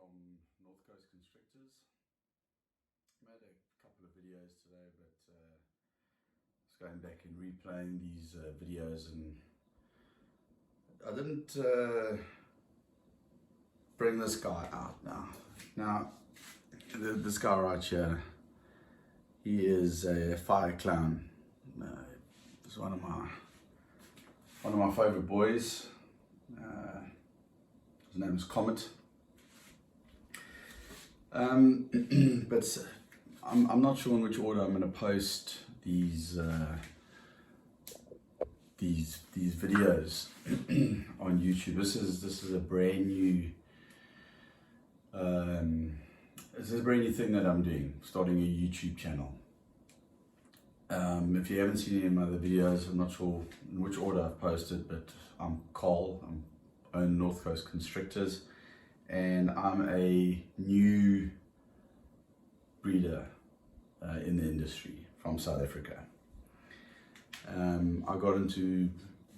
from North Coast Constrictors. Made a couple of videos today, but just going back and replaying these videos, and I didn't bring this guy out now. Now, this guy right here, he is a fire clown. He's one of my favorite boys. His name is Comet. But I'm not sure in which order I'm going to post these videos on YouTube. This is a brand new thing that I'm doing, starting a YouTube channel. If you haven't seen any of my other videos, I'm not sure in which order I've posted, but I'm Carl. I own North Coast Constrictors, and I'm a new breeder in the industry from South Africa. I got into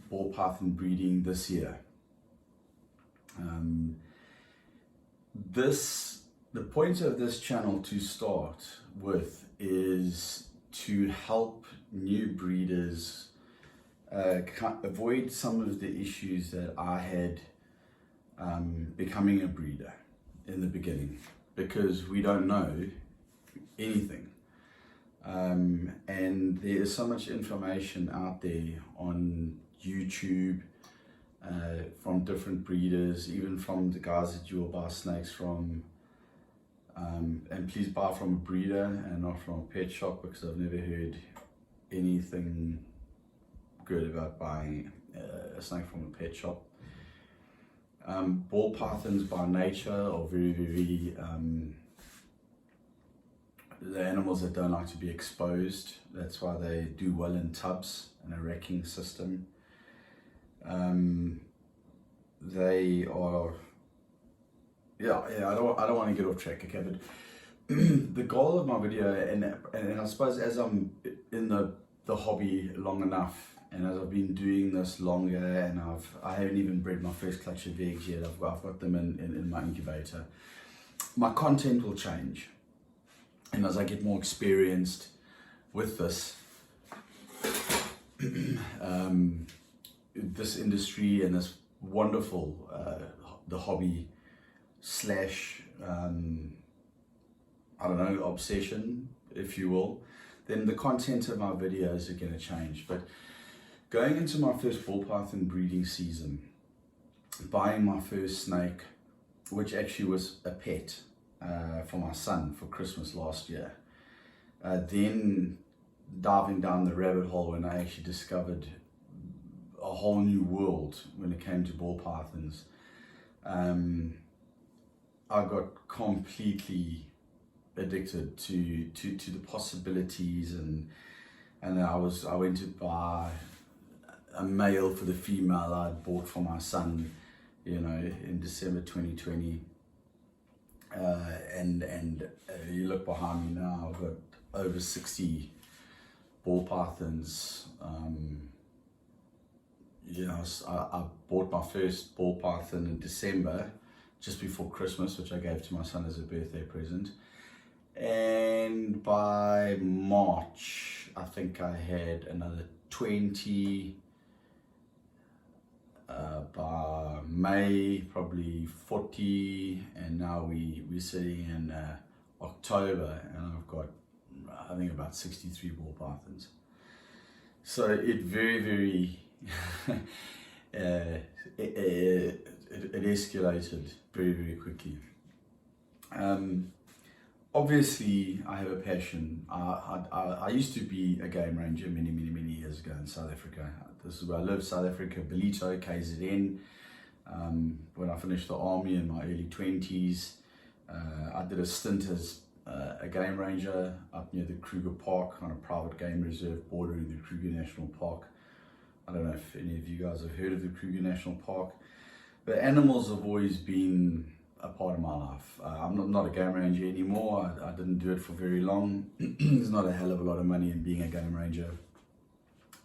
ball python breeding this year. The point of this channel to start with is to help new breeders avoid some of the issues that I had becoming a breeder in the beginning, because we don't know anything, and there is so much information out there on YouTube from different breeders, even from the guys that you will buy snakes from. And please buy from a breeder and not from a pet shop, because I've never heard anything good about buying a snake from a pet shop. Ball pythons by nature are very the animals that don't like to be exposed. That's why they do well in tubs and a racking system. They are, I don't want to get off track, okay, but the goal of my video, and I suppose as I'm in the hobby long enough, and as I've been doing this longer, and I haven't even bred my first clutch of eggs yet, I've got them in my incubator, my content will change. And as I get more experienced with this this industry and this wonderful the hobby slash obsession, if you will, then the content of my videos are going to change. But going into my first ball python breeding season, buying my first snake, which actually was a pet for my son for Christmas last year, then diving down the rabbit hole when I actually discovered a whole new world when it came to ball pythons. I got completely addicted to the possibilities, and I went to buy a male for the female I'd bought for my son, in December 2020. And you look behind me now, I've got over 60 ball pythons. I bought my first ball python in December, just before Christmas, which I gave to my son as a birthday present. And by March, I think I had another 20. By May, probably 40, and now we're sitting in October, and I've got, I think, about 63 ball pythons. So it very it escalated very quickly. Obviously, I have a passion. I used to be a game ranger many years ago in South Africa. This is where I live, South Africa, Ballito, KZN. When I finished the army in my early 20s, I did a stint as a game ranger up near the Kruger Park, on a private game reserve bordering the Kruger National Park. I don't know if any of you guys have heard of the Kruger National Park, but animals have always been a part of my life. I'm not a game ranger anymore. I didn't do it for very long. There's not a hell of a lot of money in being a game ranger,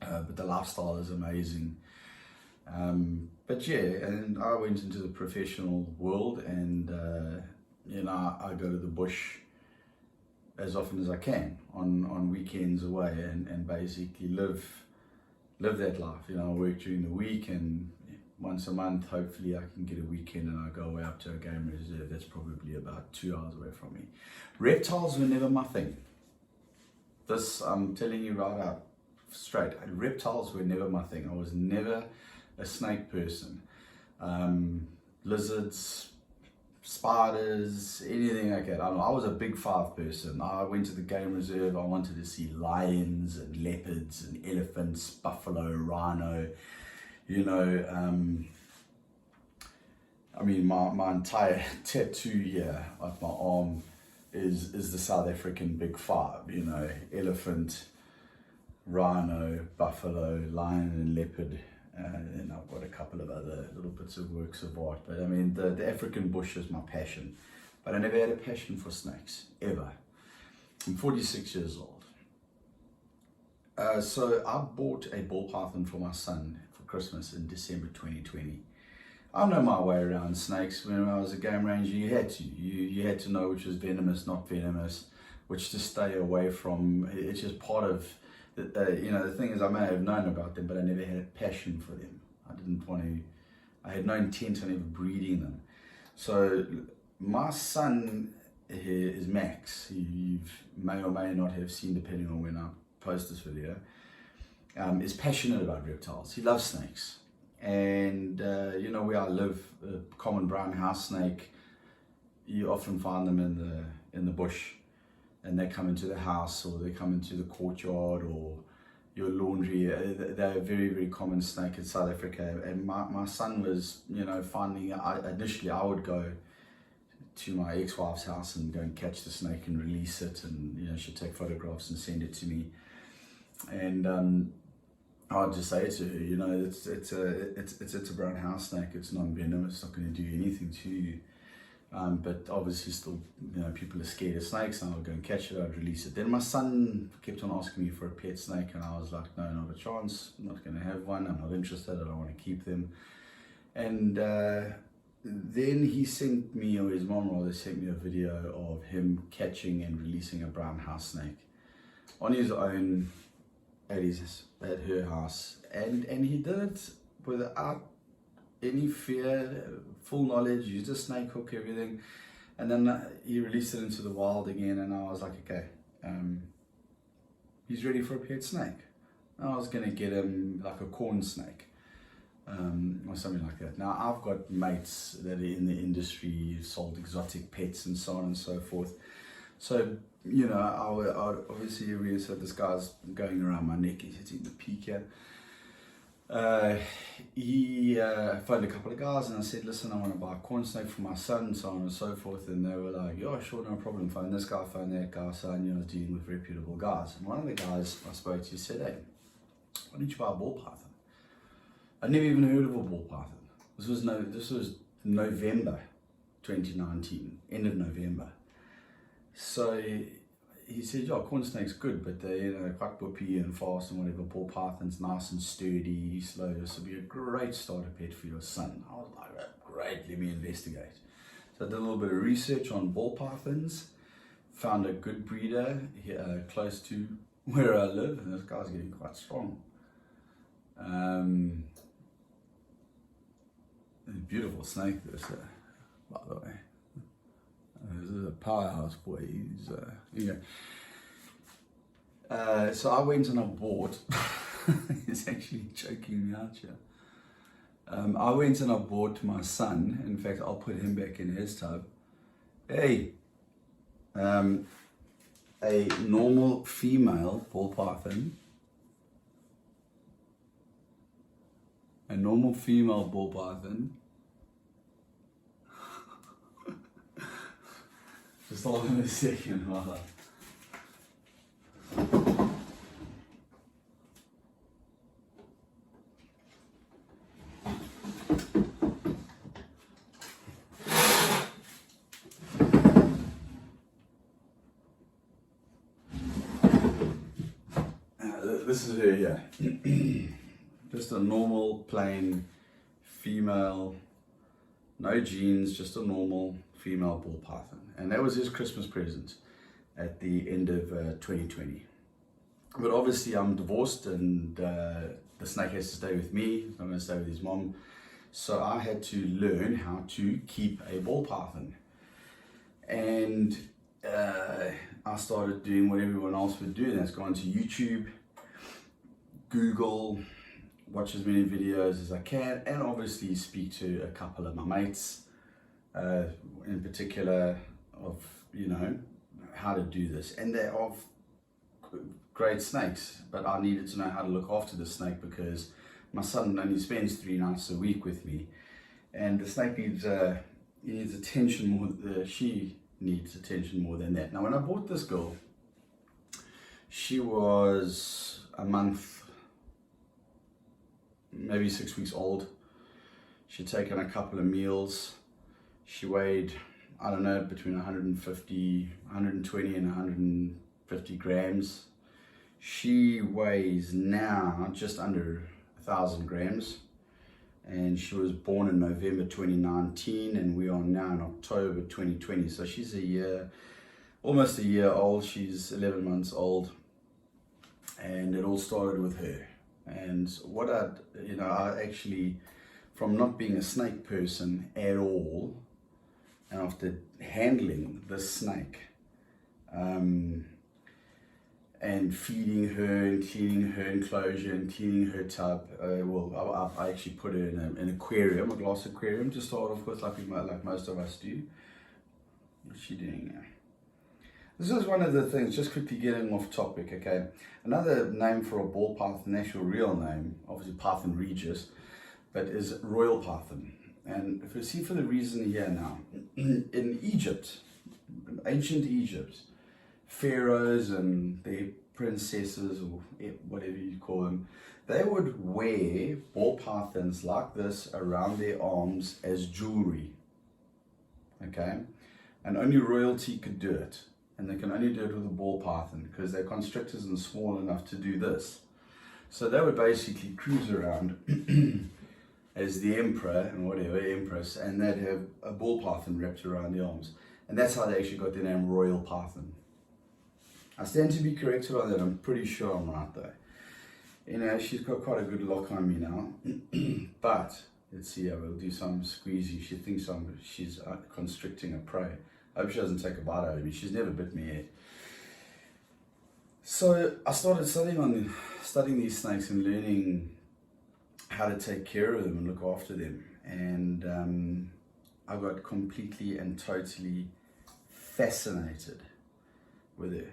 but the lifestyle is amazing. But yeah, and I went into the professional world, and you know, I go to the bush as often as I can on weekends away, and basically live that life. You know, I work during the week, and once a month, hopefully, I can get a weekend and I go away up to a game reserve that's probably about 2 hours away from me. Reptiles were never my thing. This, I'm telling you right out straight, reptiles were never my thing. I was never a snake person. Lizards, spiders, anything like that. I don't know. I was a big five person. I went to the game reserve. I wanted to see lions and leopards and elephants, buffalo, rhino. You know, I mean, my entire tattoo here on my arm is the South African big five. You know, elephant, rhino, buffalo, lion, and leopard. And I've got a couple of other little bits of works of art. But I mean, the African bush is my passion. But I never had a passion for snakes, ever. I'm 46 years old. So I bought a ball python for my son for Christmas in December 2020. I know my way around snakes. When I was a game ranger, you had to. You had to know which was venomous, not venomous, which to stay away from. It's just part of... you know, the thing is, I may have known about them, but I never had a passion for them. I had no intent on ever breeding them. So my son here is Max. You may or may not have seen, depending on when I post this video, is passionate about reptiles. He loves snakes. And, you know, where I live, a common brown house snake, you often find them in the bush. And they come into the house, or they come into the courtyard, or your laundry. They're a very, very common snake in South Africa. And my son was, you know, finding, initially I would go to my ex-wife's house and go and catch the snake and release it, and, you know, she'd take photographs and send it to me. And I'd just say to her, you know, it's a brown house snake. It's non-venomous. It's not going to do anything to you. But obviously still, you know, people are scared of snakes, and I would go and catch it, I'd release it. Then my son kept on asking me for a pet snake, and I was like, no, not a chance, I'm not going to have one, I'm not interested, I don't want to keep them. And then he sent me, or his mom rather, sent me a video of him catching and releasing a brown house snake on his own at her house. And he did it without any fear, full knowledge, used a snake hook, everything. And then he released it into the wild again, and I was like, okay, he's ready for a pet snake. And I was going to get him like a corn snake, or something like that. Now, I've got mates that are in the industry, sold exotic pets and so on and so forth. So, you know, I obviously said this guy's going around my neck, he's hitting the peak here. He phoned a couple of guys, and I said, listen, I want to buy a corn snake for my son, and so on and so forth. And they were like, yeah, sure, no problem. Phone this guy, phone that guy. So I knew I was dealing with reputable guys. And one of the guys I spoke to said, hey, why don't you buy a ball python? I'd never even heard of a ball python. This was November 2019, end of November. So he said, yeah, corn snake's good, but they're, you know, quite whoopy and fast and whatever. Ball python's nice and sturdy, slow. This will be a great starter pet for your son. I was like, great, let me investigate. So I did a little bit of research on ball pythons, found a good breeder here, close to where I live, and this guy's getting quite strong. Beautiful snake, this, by the way. This is a powerhouse boy. He's, yeah. So I went and I bought. He's actually choking me out here. I went and I bought my son. In fact, I'll put him back in his tub. Hey, a normal female ball python. A normal female ball python. Just hold on a second while this is her here. Just a normal, plain, female, no genes, just a normal female ball python. And that was his Christmas present at the end of 2020. But obviously I'm divorced, and the snake has to stay with me. I'm going to stay with his mom. So I had to learn how to keep a ball python. And I started doing what everyone else would do, and that's go onto YouTube, Google, watch as many videos as I can, and obviously speak to a couple of my mates, in particular, of, you know, how to do this. And they're of great snakes, but I needed to know how to look after the snake, because my son only spends 3 nights a week with me, and the snake needs attention more. She needs attention more than that. Now, when I bought this girl, she was a month, maybe 6 weeks old. She'd taken a couple of meals. She weighed, I don't know, between 120 and 150 grams. She weighs now just under 1,000 grams, and she was born in November 2019, and we are now in October 2020. So she's almost a year old. She's 11 months old, and it all started with her. And what I actually, from not being a snake person at all, and after handling this snake, and feeding her and cleaning her enclosure and cleaning her tub. I actually put her in an aquarium, a glass aquarium, to start off with, like most of us do. What's she doing now? This is one of the things, just quickly getting off topic, okay? Another name for a ball python, actual real name, obviously Python regius, but is royal python. And if you see, for the reason here now, in Egypt, ancient Egypt, pharaohs and their princesses, or whatever you call them, they would wear ball pythons like this around their arms as jewelry, okay? And only royalty could do it, and they can only do it with a ball python, because they're constrictors and small enough to do this. So they would basically cruise around as the emperor and whatever, empress, and they'd have a ball python wrapped around the arms. And that's how they actually got the name royal python. I stand to be corrected on that. I'm pretty sure I'm right though. You know, she's got quite a good lock on me now. But let's see, I will do some squeezing. She thinks she's constricting a prey. I hope she doesn't take a bite out of me. She's never bit me yet. So I started studying these snakes and learning how to take care of them and look after them. And I got completely and totally fascinated with her.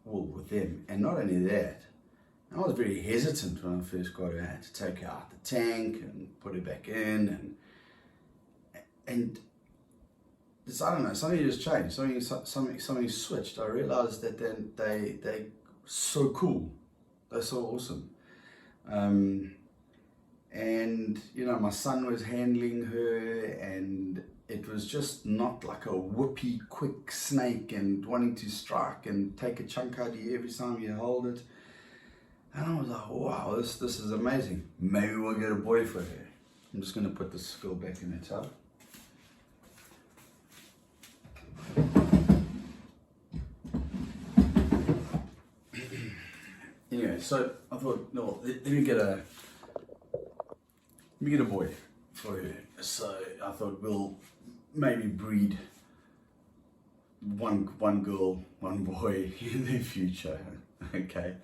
Well, with them. And not only that, I was very hesitant when I first got her. I had to take her out the tank and put her back in, and it's, I don't know, something just changed. Something switched. I realized that then they so cool. They're so awesome. And you know, my son was handling her, and it was just not like a whoopee quick snake and wanting to strike and take a chunk out of you every time you hold it. And I was like, wow, this is amazing. Maybe we'll get a boy for her. I'm just going to put this girl back in the tub. Anyway, so I thought, no, let me get a boy for her. So I thought we'll maybe breed one girl, one boy in the future. Okay.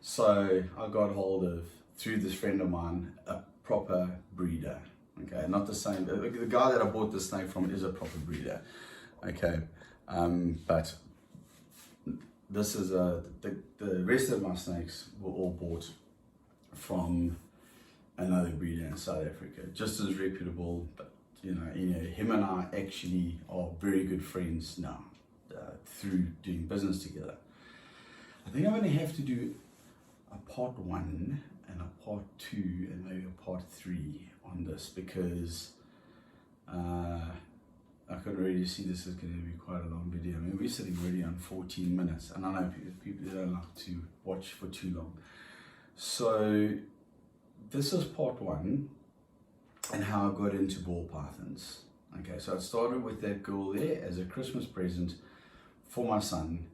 So I got hold of, through this friend of mine, a proper breeder. Okay, not the same. The guy that I bought this snake from is a proper breeder. Okay, but this is the rest of my snakes were all bought from another breeder in South Africa, just as reputable. But you know, him and I actually are very good friends now through doing business together. I think I'm going to have to do a part 1 and a part 2 and maybe a part 3 on this, because I could already see this is going to be quite a long video. I mean, we're sitting already on 14 minutes, and I know people don't like to watch for too long. So this is part 1, and how I got into ball pythons. Okay, so I started with that girl there as a Christmas present for my son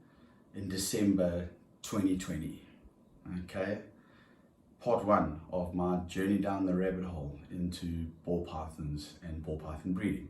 in December 2020. Okay, part one of my journey down the rabbit hole into ball pythons and ball python breeding.